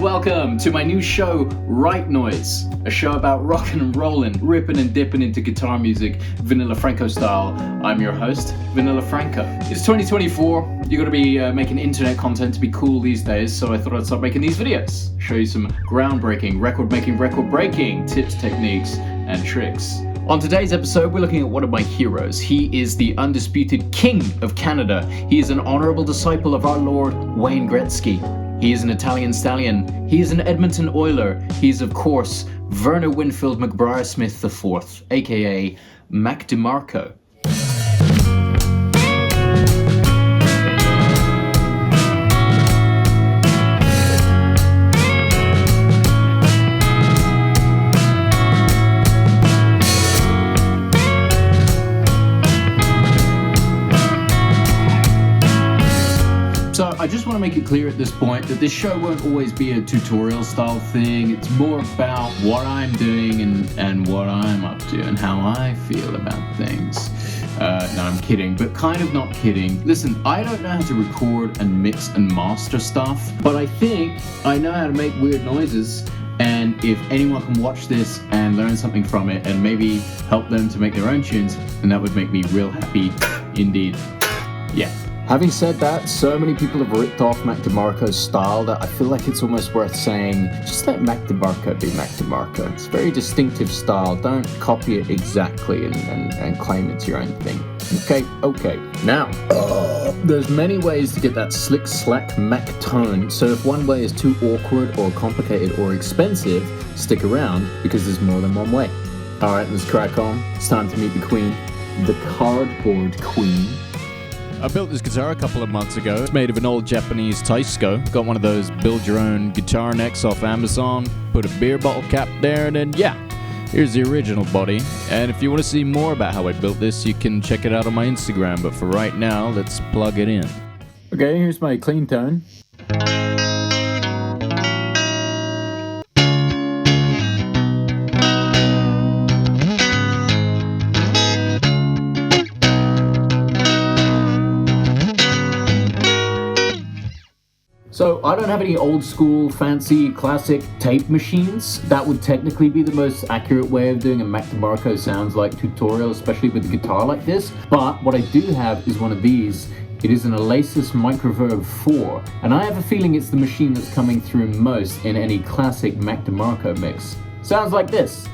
welcome to my new show, Right Noise, a show about rockin' and rollin', ripping and dipping into guitar music, Vanilla Franco style. I'm your host, Vanilla Franco. It's 2024, you gotta be making internet content to be cool these days, so I thought I'd start making these videos. Show you some groundbreaking, record-making, record-breaking tips, techniques, and tricks. On today's episode, we're looking at one of my heroes. He is the undisputed king of Canada. He is an honorable disciple of our Lord, Wayne Gretzky. He is an Italian stallion. He is an Edmonton Oiler. He is, of course, Werner Winfield McBriar Smith IV, aka Mac DeMarco. So I just want to make it clear at this point that this show won't always be a tutorial style thing. It's more about what I'm doing and what I'm up to and how I feel about things. No, I'm kidding, but kind of not kidding. Listen, I don't know how to record and mix and master stuff, but I think I know how to make weird noises. And if anyone can watch this and learn something from it and maybe help them to make their own tunes, then that would make me real happy indeed. Yeah. Having said that, so many people have ripped off Mac DeMarco's style that I feel like it's almost worth saying, just let Mac DeMarco be Mac DeMarco. It's a very distinctive style. Don't copy it exactly and claim it's your own thing. Okay. Now, there's many ways to get that slick, slack Mac tone, so if one way is too awkward or complicated or expensive, stick around because there's more than one way. Alright, let's crack on. It's time to meet the queen, the cardboard queen. I built this guitar a couple of months ago. It's made of an old Japanese Taisco. Got one of those build-your-own guitar necks off Amazon. Put a beer bottle cap there, and then, yeah, here's the original body. And if you want to see more about how I built this, you can check it out on my Instagram. But for right now, let's plug it in. Okay, here's my clean tone. So I don't have any old school, fancy, classic tape machines. That would technically be the most accurate way of doing a Mac DeMarco sounds like tutorial, especially with a guitar like this. But what I do have is one of these. It is an Alesis Microverb 4, and I have a feeling it's the machine that's coming through most in any classic Mac DeMarco mix. Sounds like this.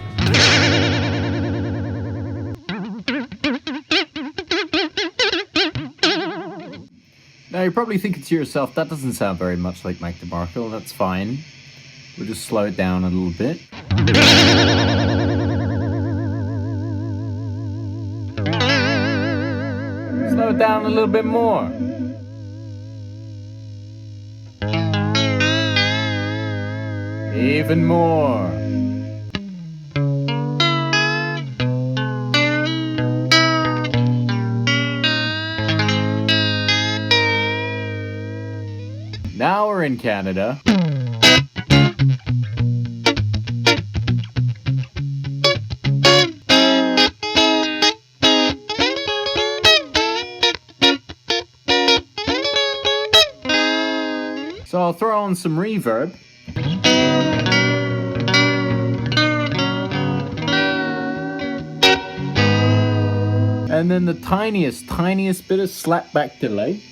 Now you're probably thinking to yourself, that doesn't sound very much like Mac DeMarco. That's fine. We'll just slow it down a little bit. Slow it down a little bit more. Even more. Now we're in Canada. So I'll throw on some reverb. And then the tiniest bit of slapback delay.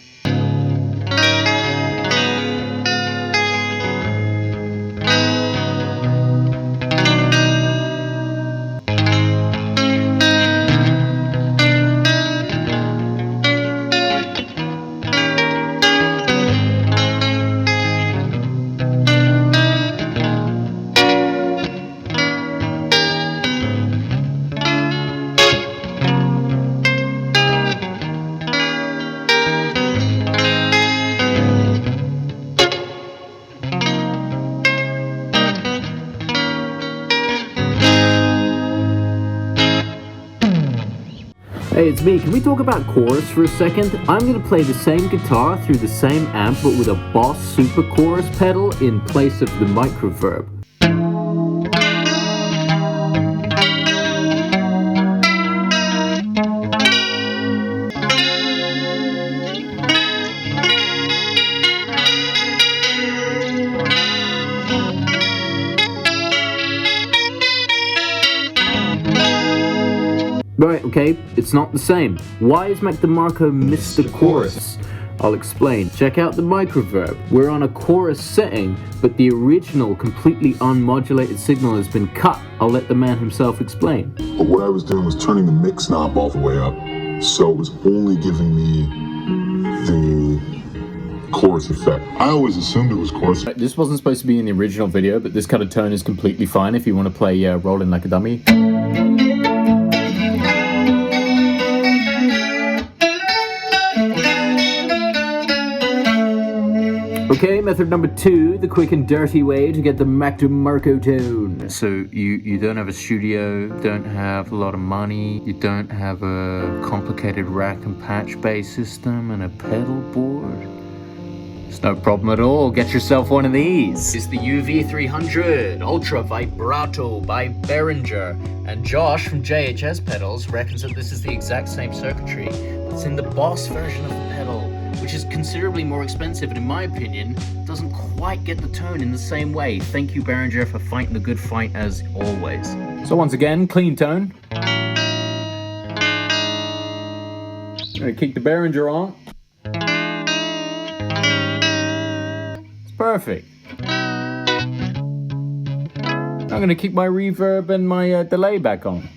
Hey, it's me. Can we talk about chorus for a second? I'm going to play the same guitar through the same amp, but with a Boss Super Chorus pedal in place of the Microverb. Alright, okay, it's not the same. Why is DeMarco missed the chorus? I'll explain. Check out the mic reverb. We're on a chorus setting, but the original completely unmodulated signal has been cut. I'll let the man himself explain. But what I was doing was turning the mix knob all the way up, so it was only giving me the chorus effect. I always assumed it was chorus. This wasn't supposed to be in the original video, but this kind of tone is completely fine if you want to play Rolling Like a Dummy. Okay, method number 2, the quick and dirty way to get the DeMarco tone. So you don't have a studio, don't have a lot of money, you don't have a complicated rack and patch bass system and a pedal board. It's no problem at all, get yourself one of these. It's the UV300 Ultra Vibrato by Behringer, and Josh from JHS Pedals reckons that this is the exact same circuitry that's in the Boss version of the pedal, which is considerably more expensive and in my opinion doesn't quite get the tone in the same way. Thank you Behringer for fighting the good fight as always. So once again, clean tone. I'm gonna kick the Behringer on. It's perfect. I'm gonna kick my reverb and my delay back on.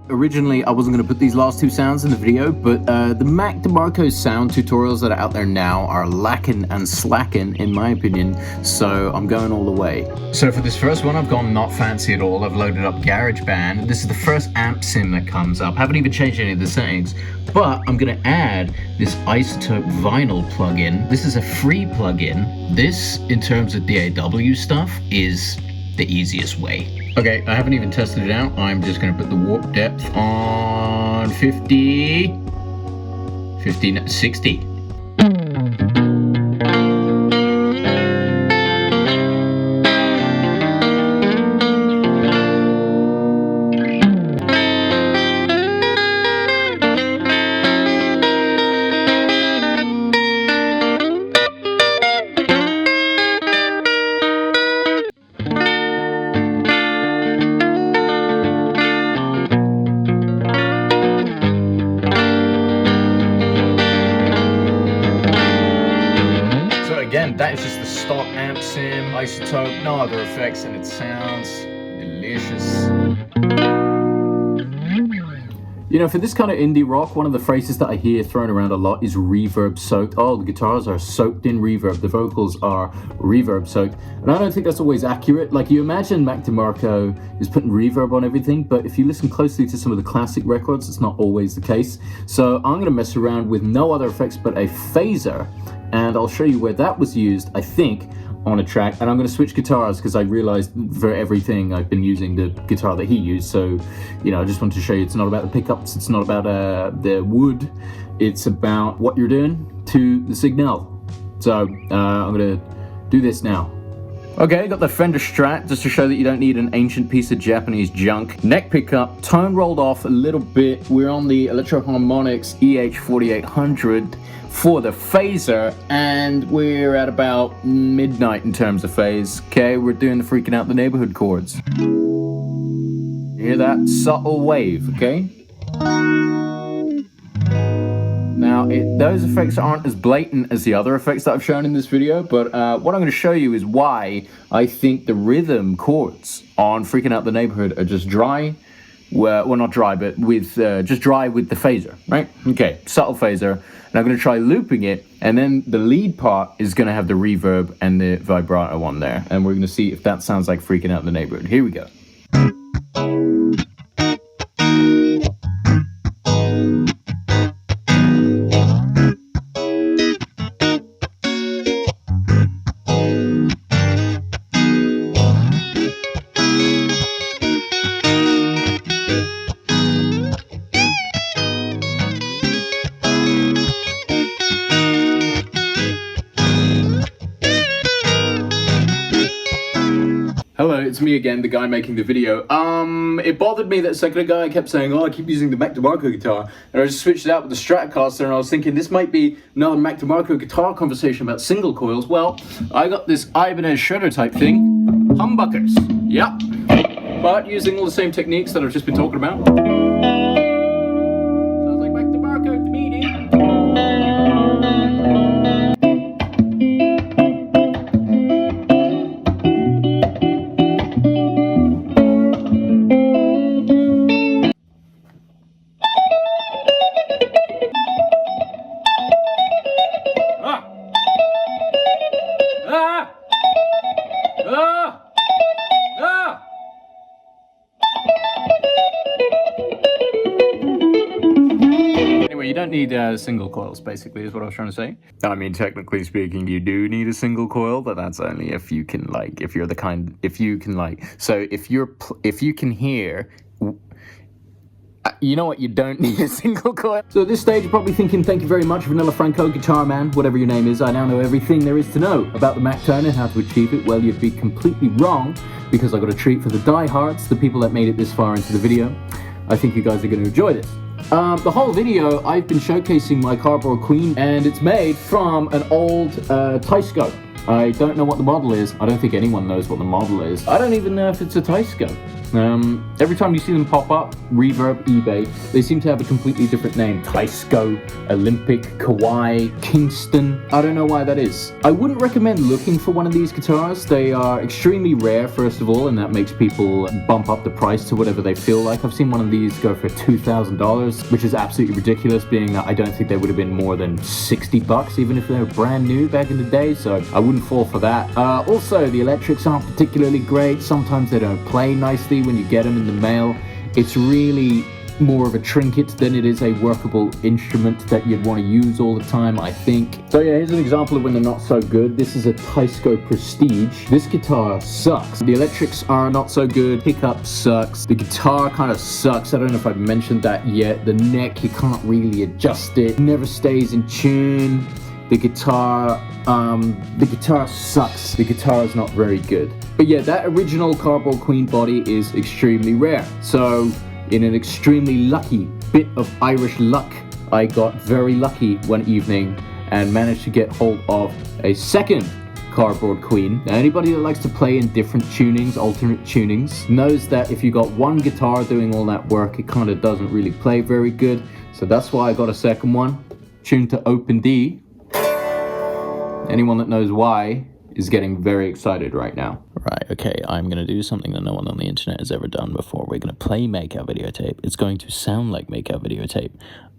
Originally, I wasn't going to put these last two sounds in the video, but the DeMarco sound tutorials that are out there now are lacking and slacking, in my opinion, so I'm going all the way. So for this first one, I've gone not fancy at all. I've loaded up GarageBand. This is the first amp sim that comes up. Haven't even changed any of the settings, but I'm going to add this Isotope Vinyl plugin. This is a free plugin. This, in terms of DAW stuff, is the easiest way. Okay, I haven't even tested it out. I'm just going to put the warp depth on 60. Again, that is just the stock amp sim, Isotope, no other effects, and it sounds delicious. You know, for this kind of indie rock, one of the phrases that I hear thrown around a lot is reverb soaked. Oh, the guitars are soaked in reverb, the vocals are reverb soaked. And I don't think that's always accurate. Like, you imagine DeMarco is putting reverb on everything, but if you listen closely to some of the classic records, it's not always the case. So I'm gonna mess around with no other effects but a phaser, and I'll show you where that was used, I think, on a track. And I'm going to switch guitars because I realized for everything I've been using the guitar that he used. So, you know, I just wanted to show you it's not about the pickups, it's not about the wood, it's about what you're doing to the signal. So I'm going to do this now. Okay, got the Fender Strat just to show that you don't need an ancient piece of Japanese junk. Neck pickup, tone rolled off a little bit. We're on the Electro Harmonix EH4800 for the phaser, and we're at about midnight in terms of phase. Okay, we're doing the freaking out the neighborhood chords. Hear that subtle wave, okay? Now, those effects aren't as blatant as the other effects that I've shown in this video, but what I'm going to show you is why I think the rhythm chords on Freaking Out the Neighborhood are just dry. Well, not dry, but with just dry with the phaser, right? Okay, subtle phaser. And I'm going to try looping it, and then the lead part is going to have the reverb and the vibrato on there. And we're going to see if that sounds like Freaking Out the Neighborhood. Here we go. Hello, it's me again, the guy making the video. It bothered me that a second ago I kept saying, oh, I keep using the Mac DeMarco guitar, and I just switched it out with the Stratocaster, and I was thinking this might be another Mac DeMarco guitar conversation about single coils. Well, I got this Ibanez shredder type thing, humbuckers, yep, but using all the same techniques that I've just been talking about. Sounds like Mac DeMarco to me, dude. Anyway, you don't need single coils, basically, is what I was trying to say. I mean, technically speaking, you do need a single coil, but that's only if you can, like, if you can hear. You know what, you don't need a single coil. So at this stage, you're probably thinking, thank you very much, Vanilla Franco, Guitar Man, whatever your name is. I now know everything there is to know about the Mac tone and how to achieve it. Well, you'd be completely wrong, because I got a treat for the diehards, the people that made it this far into the video. I think you guys are going to enjoy this. The whole video, I've been showcasing my Cardboard Queen, and it's made from an old Teisco. I don't know what the model is. I don't think anyone knows what the model is. I don't even know if it's a Teisco. Every time you see them pop up, Reverb, eBay, they seem to have a completely different name. Teisco, Olympic, Kauai, Kingston. I don't know why that is. I wouldn't recommend looking for one of these guitars. They are extremely rare, first of all, and that makes people bump up the price to whatever they feel like. I've seen one of these go for $2,000, which is absolutely ridiculous, being that I don't think they would have been more than 60 bucks, even if they were brand new back in the day, so I wouldn't fall for that. Also, the electrics aren't particularly great. Sometimes they don't play nicely when you get them in the mail. It's really more of a trinket than it is a workable instrument that you'd want to use all the time, I think. So yeah, here's an example of when they're not so good. This is a Teisco Prestige. This guitar sucks. The electrics are not so good. Pickup sucks. The guitar kind of sucks. I don't know if I've mentioned that yet. The neck, you can't really adjust it. It never stays in tune. The guitar sucks. The guitar is not very good. But yeah, that original Cardboard Queen body is extremely rare. So, in an extremely lucky bit of Irish luck, I got very lucky one evening and managed to get hold of a second Cardboard Queen. Now, anybody that likes to play in different tunings, alternate tunings, knows that if you got one guitar doing all that work, it kind of doesn't really play very good. So that's why I got a second one, tuned to Open D. Anyone that knows why is getting very excited right now. Right, okay, I'm going to do something that no one on the internet has ever done before. We're going to play Makeout Videotape. It's going to sound like Makeout Videotape.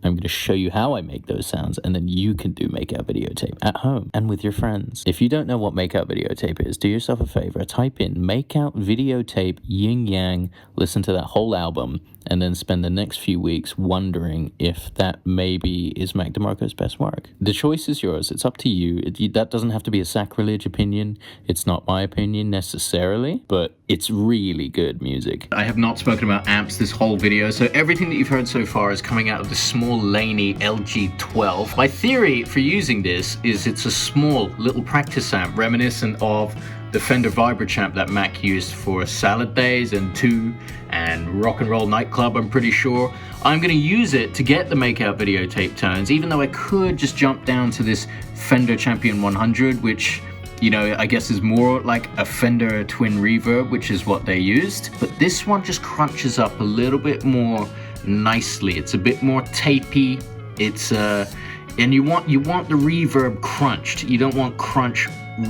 I'm going to show you how I make those sounds, and then you can do Makeout Videotape at home and with your friends. If you don't know what Makeout Videotape is, do yourself a favor. Type in Makeout Videotape Yin Yang, listen to that whole album, and then spend the next few weeks wondering if that maybe is Mac DeMarco's best work. The choice is yours. It's up to you. That doesn't have to be a sacrilege opinion. It's not my opinion necessarily, but it's really good music. I have not spoken about amps this whole video, so everything that you've heard so far is coming out of the small Laney LG12. My theory for using this is it's a small little practice amp reminiscent of the Fender Vibr champ that Mac used for Salad Days and 2 and Rock and Roll Nightclub, I'm pretty sure. I'm going to use it to get the Makeout Videotape tones, even though I could just jump down to this Fender Champion 100, which, you know, I guess is more like a Fender Twin Reverb, which is what they used. But this one just crunches up a little bit more nicely. It's a bit more tapey. It's and you want the reverb crunched. You don't want crunch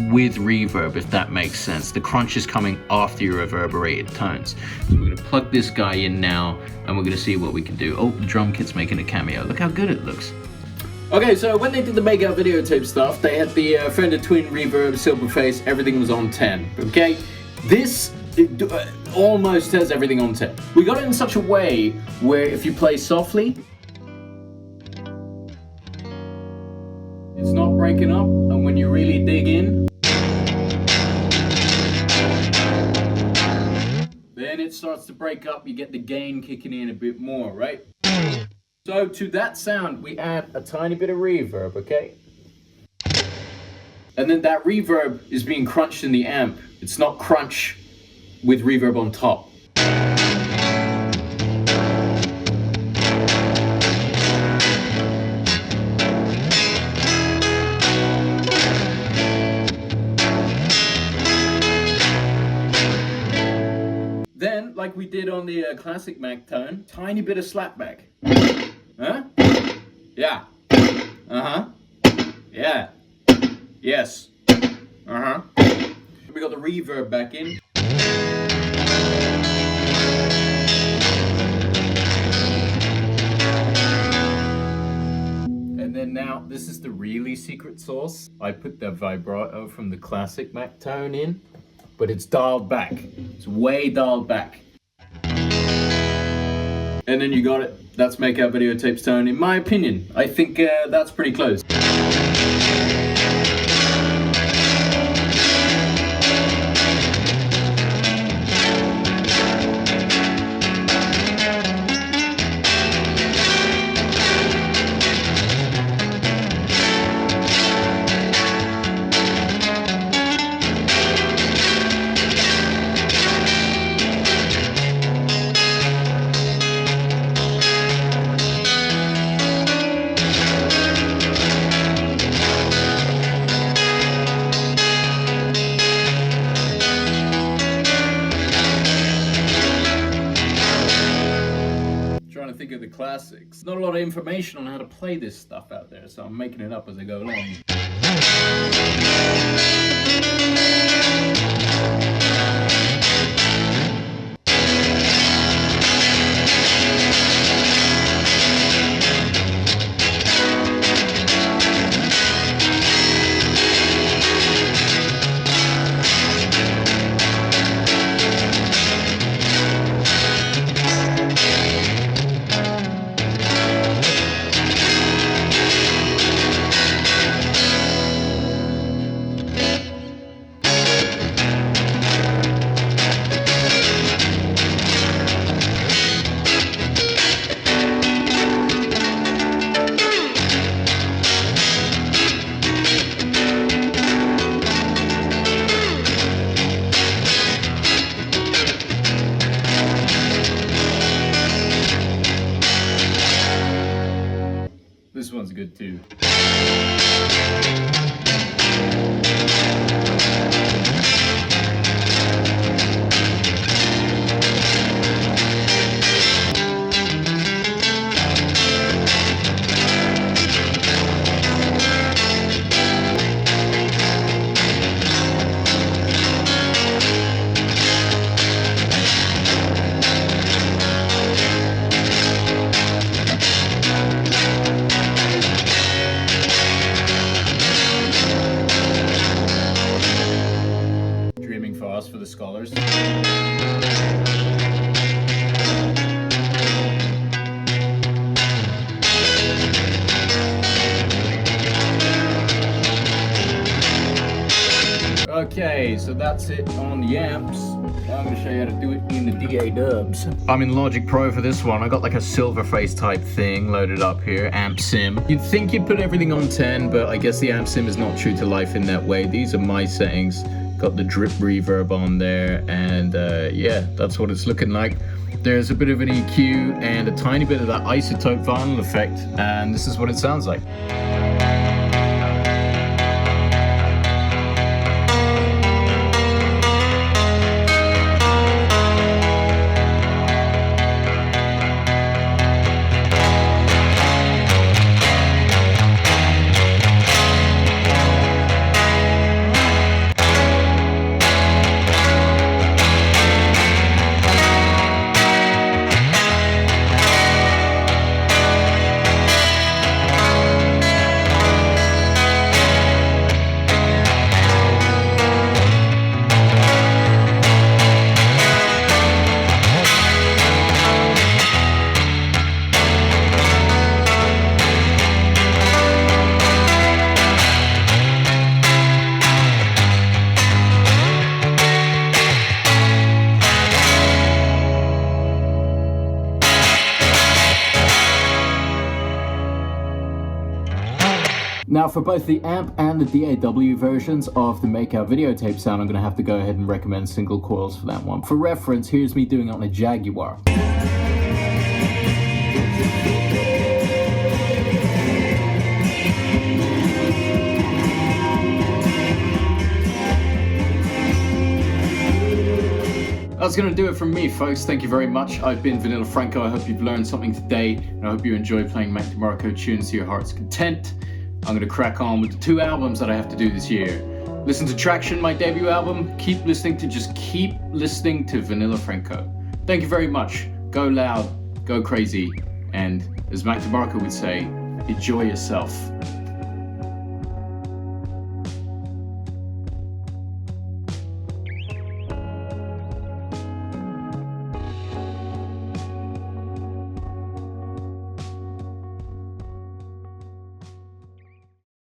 with reverb, if that makes sense. The crunch is coming after your reverberated tones. So we're gonna plug this guy in now, and we're gonna see what we can do. Oh, the drum kit's making a cameo. Look how good it looks. Okay, so when they did the Makeout Videotape stuff, they had the Fender Twin Reverb, Silverface, everything was on 10, okay? This almost has everything on 10. We got it in such a way where if you play softly, it's not breaking up, and when you really dig in, then it starts to break up. You get the gain kicking in a bit more, right? So to that sound, we add a tiny bit of reverb, okay? And then that reverb is being crunched in the amp. It's not crunch with reverb on top. Then, like we did on the classic Mac tone, tiny bit of slapback. Huh? Yeah. Uh-huh. Yeah. Yes. Uh-huh. We got the reverb back in. And then now, this is the really secret sauce. I put the vibrato from the classic Mac tone in, but it's dialed back. It's way dialed back. And then you got it. That's Makeout Videotapes tone. In my opinion, I think that's pretty close. Think of the classics. Not a lot of information on how to play this stuff out there, so I'm making it up as I go along. This one's good too. For the scholars. Okay, so that's it on the amps. Now I'm going to show you how to do it in the DA dubs. I'm in Logic Pro for this one. I got like a silver face type thing loaded up here, amp sim. You'd think you'd put everything on 10, but I guess the amp sim is not true to life in that way. These are my settings. Got the drip reverb on there, and yeah, that's what it's looking like. There's a bit of an EQ and a tiny bit of that isotope vinyl effect, and this is what it sounds like. Now for both the amp and the DAW versions of the Make Our videotape sound, I'm going to have to go ahead and recommend single coils for that one. For reference, here's me doing it on a Jaguar. That's going to do it from me, folks. Thank you very much. I've been Vanilla Franco. I hope you've learned something today, and I hope you enjoy playing Mac DeMarco tunes to your heart's content. I'm going to crack on with the 2 albums that I have to do this year. Listen to Traction, my debut album. Keep listening to Vanilla Franco. Thank you very much. Go loud, go crazy, and as Mac DeMarco would say, enjoy yourself.